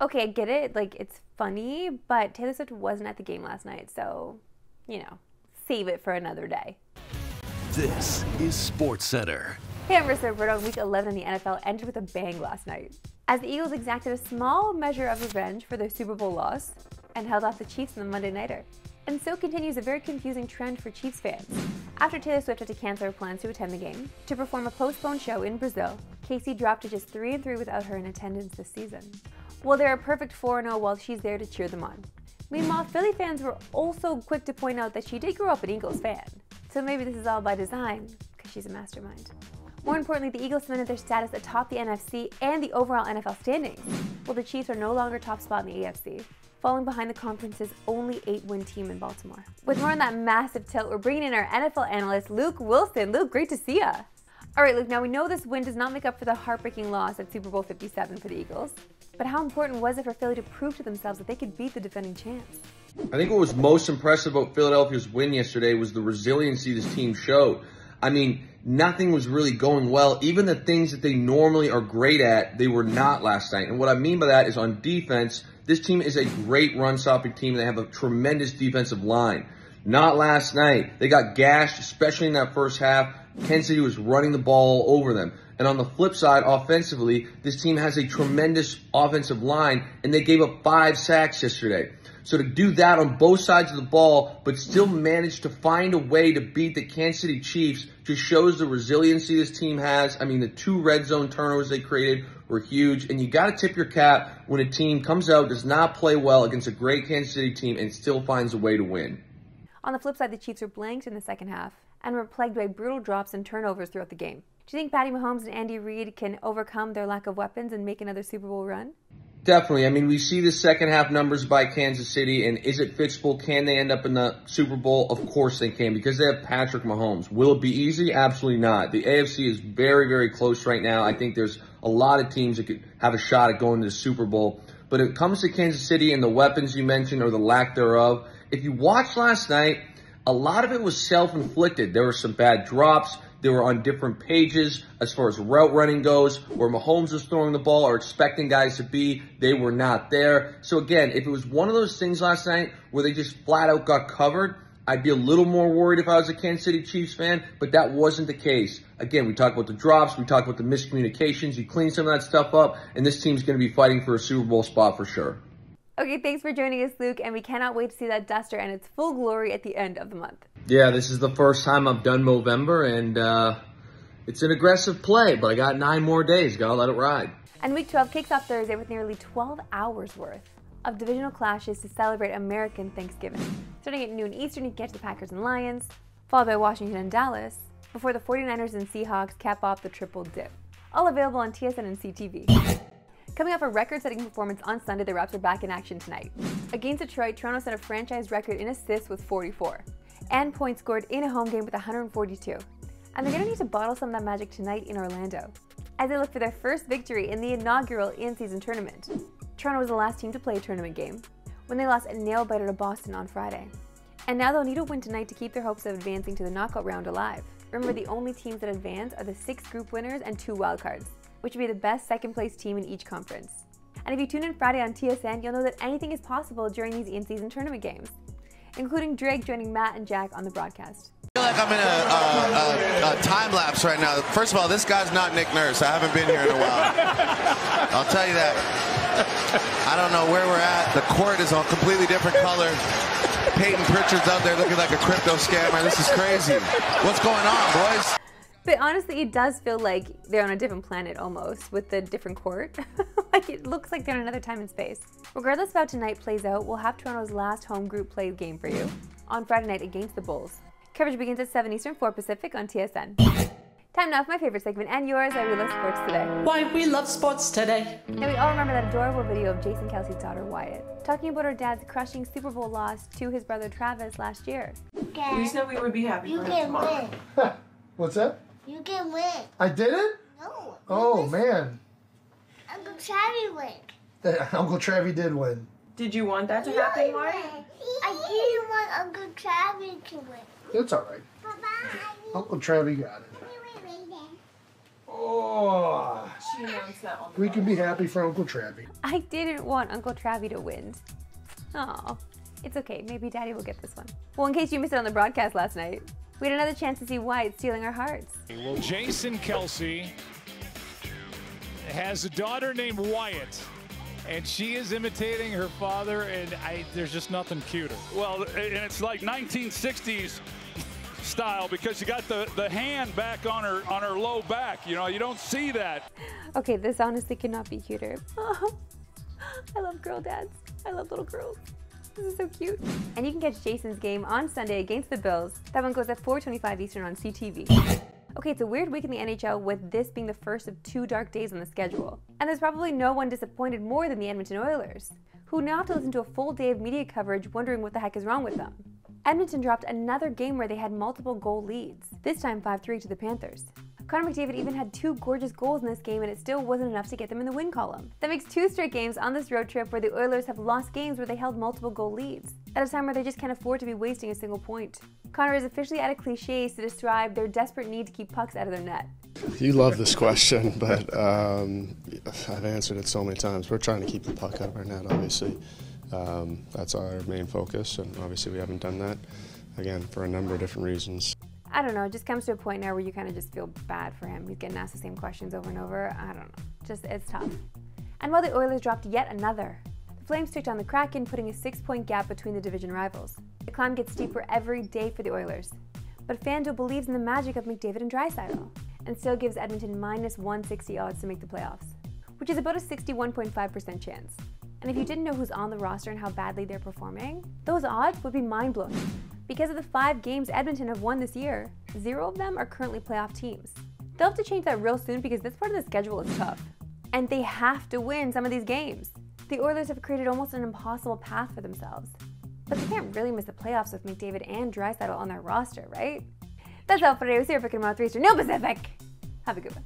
Okay, I get it. Like, it's funny, but Taylor Swift wasn't at the game last night, so, you know, save it for another day. This is Sportscentre. Hey, I'm Marissa Roberto. Week 11 in the NFL ended with a bang last night, as the Eagles exacted a small measure of revenge for their Super Bowl loss and held off the Chiefs in the Monday Nighter. And so continues a very confusing trend for Chiefs fans. After Taylor Swift had to cancel her plans to attend the game to perform a postponed show in Brazil, Casey dropped to just 3-3 without her in attendance this season. Well, they're a perfect 4-0 while she's there to cheer them on. Meanwhile, Philly fans were also quick to point out that she did grow up an Eagles fan. So maybe this is all by design, because she's a mastermind. More importantly, the Eagles cemented their status atop the NFC and the overall NFL standings, while the Chiefs are no longer top spot in the AFC, falling behind the conference's only 8-win team in Baltimore. With more on that massive tilt, we're bringing in our NFL analyst, Luke Wilson. Luke, great to see ya. All right, Luke, now we know this win does not make up for the heartbreaking loss at Super Bowl 57 for the Eagles, but how important was it for Philly to prove to themselves that they could beat the defending champs? I think what was most impressive about Philadelphia's win yesterday was the resiliency this team showed. I mean, nothing was really going well. Even the things that they normally are great at, they were not last night. And what I mean by that is on defense, this team is a great run-stopping team. They have a tremendous defensive line. Not last night. They got gashed, especially in that first half. Kansas City was running the ball all over them. And on the flip side, offensively, this team has a tremendous offensive line, and they gave up 5 sacks yesterday. So to do that on both sides of the ball, but still manage to find a way to beat the Kansas City Chiefs just shows the resiliency this team has. I mean, the 2 red zone turnovers they created were huge, and you got to tip your cap when a team comes out, does not play well against a great Kansas City team, and still finds a way to win. On the flip side, the Chiefs were blanked in the second half and were plagued by brutal drops and turnovers throughout the game. Do you think Patty Mahomes and Andy Reid can overcome their lack of weapons and make another Super Bowl run? Definitely. I mean, we see the second half numbers by Kansas City, and is it fixable? Can they end up in the Super Bowl? Of course they can, because they have Patrick Mahomes. Will it be easy? Absolutely not. The AFC is very, very close right now. I think there's a lot of teams that could have a shot at going to the Super Bowl. But it comes to Kansas City and the weapons you mentioned, or the lack thereof. If you watched last night, a lot of it was self-inflicted. There were some bad drops. They were on different pages as far as route running goes, where Mahomes was throwing the ball or expecting guys to be. They were not there. So again, if it was one of those things last night where they just flat out got covered, I'd be a little more worried if I was a Kansas City Chiefs fan, but that wasn't the case. Again, we talked about the drops, we talked about the miscommunications, you clean some of that stuff up, and this team's going to be fighting for a Super Bowl spot for sure. Okay, thanks for joining us, Luke, and we cannot wait to see that duster and its full glory at the end of the month. Yeah, this is the first time I've done Movember, and it's an aggressive play, but I got 9 more days. Gotta let it ride. And Week 12 kicks off Thursday with nearly 12 hours worth of divisional clashes to celebrate American Thanksgiving. Starting at noon Eastern, you get to the Packers and Lions, followed by Washington and Dallas, before the 49ers and Seahawks cap off the triple dip. All available on TSN and CTV. Coming off a record-setting performance on Sunday, the Raptors are back in action tonight. Against Detroit, Toronto set a franchise record in assists with 44, and points scored in a home game with 142. And they're going to need to bottle some of that magic tonight in Orlando, as they look for their first victory in the inaugural in-season tournament. Toronto was the last team to play a tournament game, when they lost a nail-biter to Boston on Friday. And now they'll need a win tonight to keep their hopes of advancing to the knockout round alive. Remember, the only teams that advance are the 6 group winners and 2 wildcards, which would be the best second-place team in each conference. And if you tune in Friday on TSN, you'll know that anything is possible during these in-season tournament games, including Drake joining Matt and Jack on the broadcast. I feel like I'm in a time lapse right now. First of all, this guy's not Nick Nurse. I haven't been here in a while. I'll tell you that. I don't know where we're at. The court is a completely different color. Peyton Pritchard's out there looking like a crypto scammer. This is crazy. What's going on, boys? But honestly, it does feel like they're on a different planet almost, with the different court. Like, it looks like they're in another time and space. Regardless of how tonight plays out, we'll have Toronto's last home group play game for you on Friday night against the Bulls. Coverage begins at 7 Eastern, 4 Pacific on TSN. Time now for my favorite segment and yours, We Love Sports Today. Why we love sports today. Now, we all remember that adorable video of Jason Kelsey's daughter, Wyatt, talking about her dad's crushing Super Bowl loss to his brother Travis last year. We said we would be happy for him tomorrow. What's that? You can win. I didn't? No. Oh, man. Uncle Travis win. Uncle Travis did win. Did you want that to happen, Mark? I didn't want Uncle Travis to win. It's all right. Bye-bye. Uncle Travis got it. Oh, she announced that on the We can be happy for Uncle Travie. I didn't want Uncle Travie to win. Oh, it's okay. Maybe Daddy will get this one. Well, in case you missed it on the broadcast last night, we had another chance to see Wyatt stealing our hearts. Well, Jason Kelsey has a daughter named Wyatt, and she is imitating her father, and there's just nothing cuter. Well, and it's like 1960s style because you got the hand back on her low back. You know, you don't see that. Okay, this honestly could not be cuter. Oh, I love girl dads. I love little girls. This is so cute. And you can catch Jason's game on Sunday against the Bills. That one goes at 4:25 Eastern on CTV. Okay, it's a weird week in the NHL with this being the first of 2 dark days on the schedule. And there's probably no one disappointed more than the Edmonton Oilers, who now have to listen to a full day of media coverage wondering what the heck is wrong with them. Edmonton dropped another game where they had multiple goal leads, this time 5-3 to the Panthers. Connor McDavid even had 2 gorgeous goals in this game, and it still wasn't enough to get them in the win column. That makes 2 straight games on this road trip where the Oilers have lost games where they held multiple goal leads, at a time where they just can't afford to be wasting a single point. Connor is officially out of cliches to describe their desperate need to keep pucks out of their net. You love this question, but I've answered it so many times. We're trying to keep the puck out of our net, obviously. That's our main focus, and obviously we haven't done that, again, for a number of different reasons. I don't know, it just comes to a point now where you kind of just feel bad for him. He's getting asked the same questions over and over. I don't know, just it's tough. And while the Oilers dropped yet another, the Flames took down the Kraken, putting a 6-point gap between the division rivals. The climb gets steeper every day for the Oilers, but FanDuel believes in the magic of McDavid and Draisaitl, and still gives Edmonton -160 odds to make the playoffs, which is about a 61.5% chance. And if you didn't know who's on the roster and how badly they're performing, those odds would be mind-blowing. Because of the 5 games Edmonton have won this year, 0 of them are currently playoff teams. They'll have to change that real soon because this part of the schedule is tough. And they have to win some of these games. The Oilers have created almost an impossible path for themselves. But they can't really miss the playoffs with McDavid and Draisaitl on their roster, right? That's all for today. We'll see you for Pick 'em out 3 Eastern, no Pacific. Have a good one.